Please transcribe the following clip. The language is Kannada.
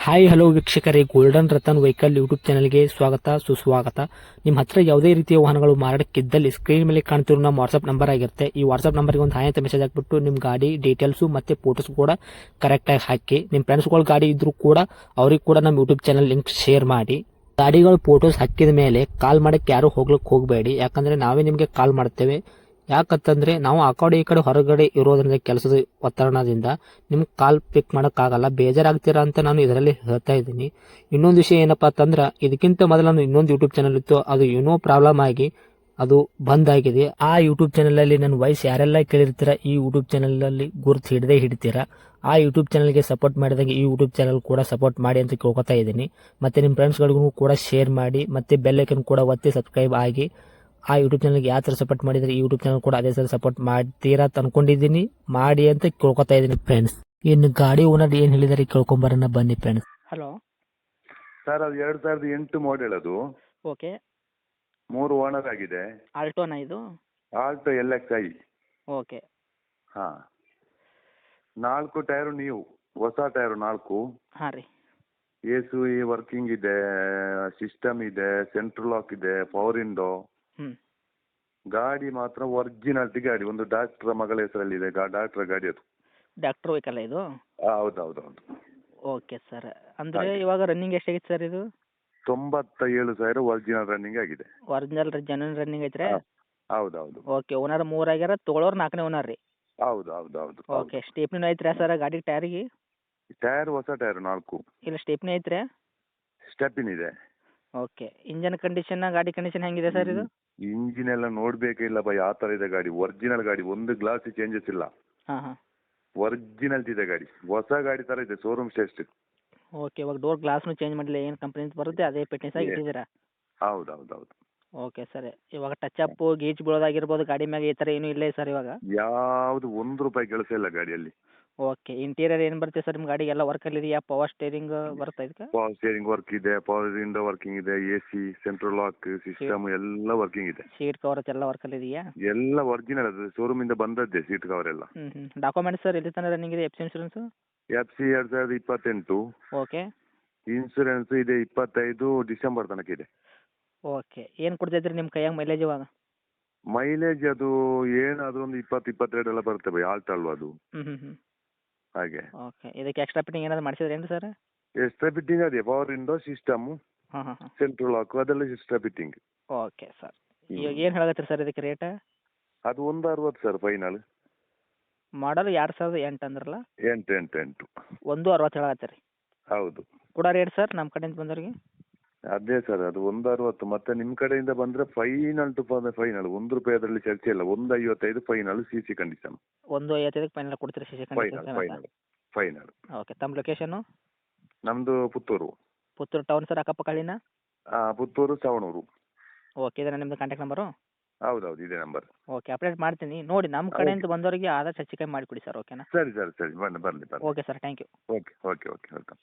ಹಾಯ್ ಹಲೋ ವೀಕ್ಷಕರೇ, ಗೋಲ್ಡನ್ ರತನ್ ವೆಹಿಕಲ್ ಯೂಟ್ಯೂಬ್ ಚಾನಲ್ಗೆ ಸ್ವಾಗತ ಸುಸ್ವಾಗತ. ನಿಮ್ಮ ಹತ್ರ ಯಾವುದೇ ರೀತಿಯ ವಾಹನಗಳು ಮಾರಾಟಕ್ಕಿದ್ದಲ್ಲಿ ಸ್ಕ್ರೀನ್ ಮೇಲೆ ಕಾಣ್ತಿರೋ ನಮ್ಮ ವಾಟ್ಸ್ಆಪ್ ನಂಬರ್ ಆಗಿರುತ್ತೆ. ಈ ವಾಟ್ಸ್ಆಪ್ ನಂಬರ್ಗೆ ಒಂದು ಹಾಯ್ ಅಂತ ಮೆಸೇಜ್ ಹಾಕ್ಬಿಟ್ಟು ನಿಮ್ಮ ಗಾಡಿ ಡೀಟೇಲ್ಸು ಮತ್ತೆ ಫೋಟೋಸ್ ಕೂಡ ಕರೆಕ್ಟಾಗಿ ಹಾಕಿ. ನಿಮ್ಮ ಫ್ರೆಂಡ್ಸ್ಗಳ ಗಾಡಿ ಇದ್ರೂ ಕೂಡ ಅವ್ರಿಗೆ ಕೂಡ ನಮ್ಮ ಯೂಟ್ಯೂಬ್ ಚಾನಲ್ ಲಿಂಕ್ ಶೇರ್ ಮಾಡಿ. ಗಾಡಿಗಳು ಫೋಟೋಸ್ ಹಾಕಿದ ಮೇಲೆ ಕಾಲ್ ಮಾಡಕ್ಕೆ ಯಾರು ಹೋಗ್ಲಿಕ್ಕೆ ಹೋಗಬೇಡಿ, ಯಾಕಂದ್ರೆ ನಾವೇ ನಿಮಗೆ ಕಾಲ್ ಮಾಡ್ತೇವೆ. ಯಾಕಂತಂದ್ರೆ ನಾವು ಆ ಕಡೆ ಈ ಕಡೆ ಹೊರಗಡೆ ಇರೋದ್ರಿಂದ ಕೆಲಸದ ಒತ್ತಡದಿಂದ ನಿಮ್ಗೆ ಕಾಲ್ ಪಿಕ್ ಮಾಡೋಕ್ಕಾಗಲ್ಲ, ಬೇಜಾರಾಗ್ತೀರಾ ಅಂತ ನಾನು ಇದರಲ್ಲಿ ಹೇಳ್ತಾ ಇದ್ದೀನಿ. ಇನ್ನೊಂದು ವಿಷಯ ಏನಪ್ಪಾ ಅಂತಂದ್ರೆ, ಇದಕ್ಕಿಂತ ಮೊದಲು ನಾನು ಇನ್ನೊಂದು ಯೂಟ್ಯೂಬ್ ಚಾನಲ್ ಇತ್ತು, ಅದು ಏನೋ ಪ್ರಾಬ್ಲಮ್ ಆಗಿ ಅದು ಬಂದ್ ಆಗಿದೆ. ಆ ಯೂಟ್ಯೂಬ್ ಚಾನಲ್ ಅಲ್ಲಿ ನನ್ನ ವಾಯ್ಸ್ ಯಾರೆಲ್ಲ ಕೇಳಿರ್ತೀರಾ, ಈ ಯೂಟ್ಯೂಬ್ ಚಾನಲ್ ಅಲ್ಲಿ ಗುರುತು ಹಿಡದೇ ಹಿಡಿತೀರಾ. ಆ ಯೂಟ್ಯೂಬ್ ಚಾನಲ್ಗೆ ಸಪೋರ್ಟ್ ಮಾಡಿದಾಗ ಈ ಯೂಟ್ಯೂಬ್ ಚಾನಲ್ ಕೂಡ ಸಪೋರ್ಟ್ ಮಾಡಿ ಅಂತ ಕೇಳ್ಕೊತಾ ಇದ್ದೀನಿ. ಮತ್ತೆ ನಿಮ್ಮ ಫ್ರೆಂಡ್ಸ್ಗಳಿಗೂ ಕೂಡ ಶೇರ್ ಮಾಡಿ, ಮತ್ತೆ ಬೆಲ್ ಐಕನ್ ಕೂಡ ಒತ್ತಿ ಸಬ್ಸ್ಕ್ರೈಬ್ ಆಗಿ. ಆ ಯೂಟ್ಯೂಬ್ ಚಾನಲ್ಗೆ ಯಾವ ಥರ ಸಪೋರ್ಟ್ ಮಾಡಿದ್ರೆ ಈ ಯೂಟ್ಯೂಬ್ ಚಾನಲ್ ಕೂಡ ಅದೇ ಥರ ಸಪೋರ್ಟ್ ಮಾಡ್ತೀರಾ ಅಂತ ಅನ್ಕೊಂಡಿದ್ದೀನಿ. ಮಾಡಿ ಅಂತ ಕೇಳ್ಕೊತಾ ಇದ್ದೀನಿ ಫ್ರೆಂಡ್ಸ್. ಇನ್ನು ಗಾಡಿ ಓನರ್ ಏನು ಹೇಳಿದಾರೆ ಕೇಳ್ಕೊಂಬರೋಣ ಬನ್ನಿ ಫ್ರೆಂಡ್ಸ್. ಹಲೋ ಸರ್ ಅದು 2008 ಮಾಡೆಲ್ ಅದು. ಓಕೆ. 3 ಓನರ್ ಆಗಿದೆ. ಆಲ್ಟೋನಾ ಇದು? Alto LXi. ಓಕೆ. ಹಾಂ, 4 ಟೈರು ನೀವು, ಹೊಸ ಟೈರು 4. ಹಾಂ ರೀ. AC ವರ್ಕಿಂಗ್ ಇದೆ, ಸಿಸ್ಟಮ್ ಇದೆ, ಸೆಂಟ್ರಲ್ ಲಾಕ್ ಇದೆ, ಪವರ್ ವಿಂಡೋ. ಹ್ಞೂ. ಗಾಡಿ ಮಾತ್ರ ಒರಿಜಿನಾಲಿಟಿ ಗಾಡಿ, ಒಂದು ಡಾಕ್ಟರ್ ಮಗಳ ಹೆಸರಲ್ಲಿದೆ, ಡಾಕ್ಟರ್ ಗಾಡಿ ಅದು. ಡಾಕ್ಟ್ರ್ ವೆಹಿಕಲ್ಲ ಇದು? ಹೌದು. Okay sir. ಅಂದರೆ ಇವಾಗ ರನ್ನಿಂಗ್ ಎಷ್ಟಾಗಿತ್ತು ಸರ್ ಇದು? 97,000 ಒರಿಜಿನಲ್ ರನ್ನಿಂಗ್ ಆಗಿದೆ. ಒರಿಜಿನಲ್ ಜೆನ್ಯೂನ್ ರನ್ನಿಂಗ್ ಐತ್ರಿ? ಹೌದು. ಓಕೆ. ಓನರ್ 3 ಆಗ್ಯಾರ, ತೊಗೊಳೋರು 4ನೇ ಓನರ್ ರೀ? ಹೌದು. ಓಕೆ. ಸ್ಟೇಪ್ನಿನೂ ಐತ್ರಿ ಸರ್ ಗಾಡಿ ಟೈರಿಗೆ? ಟೈರ್ ಹೊಸ ಟೈರ್ 4. ಇಲ್ಲ ಸ್ಟೇಪ್ನಿ ಐತ್ರಿ? ಸ್ಟೆಪಿನ್ ಇದೆ. ಓಕೆ. ಇಂಜನ್ ಕಂಡೀಷನ್, ಗಾಡಿ ಕಂಡೀಷನ್ ಹೆಂಗಿದೆ ಸರ್ ಇದು? ಇಂಜಿನ್ ಎಲ್ಲ ನೋಡ್ಬೇಕಿಲ್ಲ ಬೈ, ಆ ತರ ಇದೆ ಗಾಡಿ. ಒರಿಜಿನಲ್ ಗಾಡಿ, ಒಂದು ಗ್ಲಾಸ್ ಚೇಂಜಸ್ ಇಲ್ಲ. ಹಾಂ. ಒರಿಜಿನಲ್ ಇದೆ ಗಾಡಿ, ಹೊಸ ಗಾಡಿ ತರ ಇದೆ, ಶೋರೂಮ್ ಟೆಸ್ಟ್. ಓಕೆ. ಇವಾಗ ಡೋರ್ ಗ್ಲಾಸ್ನು ಚೇಂಜ್ ಮಾಡಿಲ್ಲ, ಏನು ಕಂಪ್ನಿ ಬರುತ್ತೆ ಅದೇ ಫಿಟ್ನೆಸ್ ಆಗಿ ಇಟ್ಟಿದ್ದೀರಾ? ಹೌದು. Okay sir. ಇವಾಗ ಟಚ್ ಅಪ್ ಗೀಚ್ ಬೀಳೋದಾಗಿರ್ಬೋದು ಗಾಡಿ ಮ್ಯಾಗೆ, ಈ ಥರ ಏನೂ ಇಲ್ಲ ಸರ್ ಇವಾಗ? ಯಾವ್ದು ₹1 ಕೆಲಸ ಇಲ್ಲ ಗಾಡಿಯಲ್ಲಿ. ಓಕೆ. ಇಂಟೀರಿಯರ್ ಏನು ಬರುತ್ತೆ ಸರ್ ನಿಮ್ಮ ಗಾಡಿಗೆ? ಎಲ್ಲ ವರ್ಕಲ್ಲಿ ಇದೆಯಾ? ಪವರ್ ಸ್ಟೇರಿಂಗ್ ಬರುತ್ತಾ ಇದಕ್ಕೆ? ಪವರ್ ಸ್ಟೇರಿಂಗ್ ವರ್ಕ್ ಇದೆ, ಪವರ್ ವಿಂಡೋ ವರ್ಕಿಂಗ್ ಇದೆ, AC, ಸೆಂಟ್ರಲ್ ಲಾಕ್ ಸಿಸ್ಟಮ್ ಎಲ್ಲ ವರ್ಕಿಂಗ್ ಇದೆ. ಸೀಟ್ ಕವರ್ ಎಲ್ಲ ವರ್ಕಲ್ಲಿ ಇದೆಯಾ? ಎಲ್ಲ ಒರಿಜಿನಲ್, ಅದು ಶೋರೂಮ್ ಇಂದ ಬಂದದ್ದೇ ಸೀಟ್ ಕವರ್ ಎಲ್ಲ. ಡಾಕ್ಯುಮೆಂಟ್ಸ್ ಸರ್ ಎಲ್ಲಿ ತನಕ ರನ್ನಿಂಗ್ ಇದೆ? FC insurance? FC 2028. Okay. Insurance ಇದೆ 25 ಡಿಸೆಂಬರ್ ತನಕ ಇದೆ. ಓಕೆ. ಏನು ಕೊಡ್ತೈತ್ರಿ ನಿಮ್ಮ ಕೈಯಾಗ ಮೈಲೇಜ್ ಇವಾಗ? ಮೈಲೇಜ್ ಅದು ಏನಾದರೂ ಒಂದು 20-22 ಎಲ್ಲ ಬರುತ್ತೆ ಬೈ, ಆಲ್ಟ್ ಅಲ್ವಾ ಅದು. ಹ್ಞೂ. ಹಾಗೆ. ಓಕೆ. ಇದಕ್ಕೆ ಎಕ್ಸ್ಟ್ರಾ ಫಿಟ್ಟಿಂಗ್ ಏನಾದ್ರು ಮಾಡಿಸಿದ್ರೇನು ಸರ್? ಎಕ್ಸ್ಟ್ರಾ ಫಿಟ್ಟಿಂಗ್ ಅದೇ, ಪವರ್ ವಿಂಡೋ ಸಿಸ್ಟಮ್, ಹಾಂ. ಸೆಂಟ್ರಲ್ ಲಾಕ್ ಅದೆಲ್ಲ ಎಕ್ಸ್ಟ್ರಾ ಫಿಟ್ಟಿಂಗ್. Okay sir. ಇವಾಗ ಏನು ಹೇಳಕತ್ತೀರಿ ಸರ್ ಇದಕ್ಕೆ ರೇಟ್? ಅದು 160 ಸರ್ ಫೈನಲ್. ಮಾಡಲು 2008 ಅಂದ್ರಲ್ಲ? 8. 160 ಹೇಳಕತ್ತೀರಿ? ಹೌದು. ಕೂಡ ರೇಟ್ ಸರ್ ನಮ್ಮ ಕಡೆಯಿಂದ ಬಂದವ್ರಿಗೆ? ಅದೇ ಸರ್, ಅದು 160. ಮತ್ತೆ ನಿಮ್ಮ ಕಡೆಯಿಂದ ಬಂದ್ರೆ ಫೈನಲ್ ಟು ಫೈನಲ್, ₹1 ಅದರಲ್ಲಿ ಚರ್ಚೆ ಇಲ್ಲ. 155 ಫೈನಲ್, CC ಕಂಡೀಷನ್. 150ಕ್ಕೆ ಫೈನಲ್ ಕೊಡ್ತೀರಿ CC ಕಂಡೀಷನ್? ಫೈನಲ್. ಓಕೆ. ತಮ್ಮ ಲೊಕೇಶನು? ನಮ್ದು ಪುತ್ತೂರು ಟೌನ್ ಸರ್, ಅಕ್ಕಪಕ್ಕ ಹಳ್ಳಿನ? ಪುತ್ತೂರು ಸವಣೂರು. ಓಕೆ. ಇದನ್ನ ನಿಮ್ಮದು ಕಾಂಟ್ಯಾಕ್ಟ್ ನಂಬರು? ಹೌದು, ಇದೇ ನಂಬರ್. ಓಕೆ. ಅಪ್ಡೇಟ್ ಮಾಡ್ತೀನಿ ನೋಡಿ, ನಮ್ಮ ಕಡೆಯಿಂದ ಬಂದವರಿಗೆ ಆದಷ್ಟು ಹೆಚ್ಚು ಕಮ್ಮಿ ಮಾಡಿಕೊಡಿ ಸರ್. ಓಕೆನಾ? ಸರಿ ಬರಲಿ. Okay sir, thank you. Okay welcome.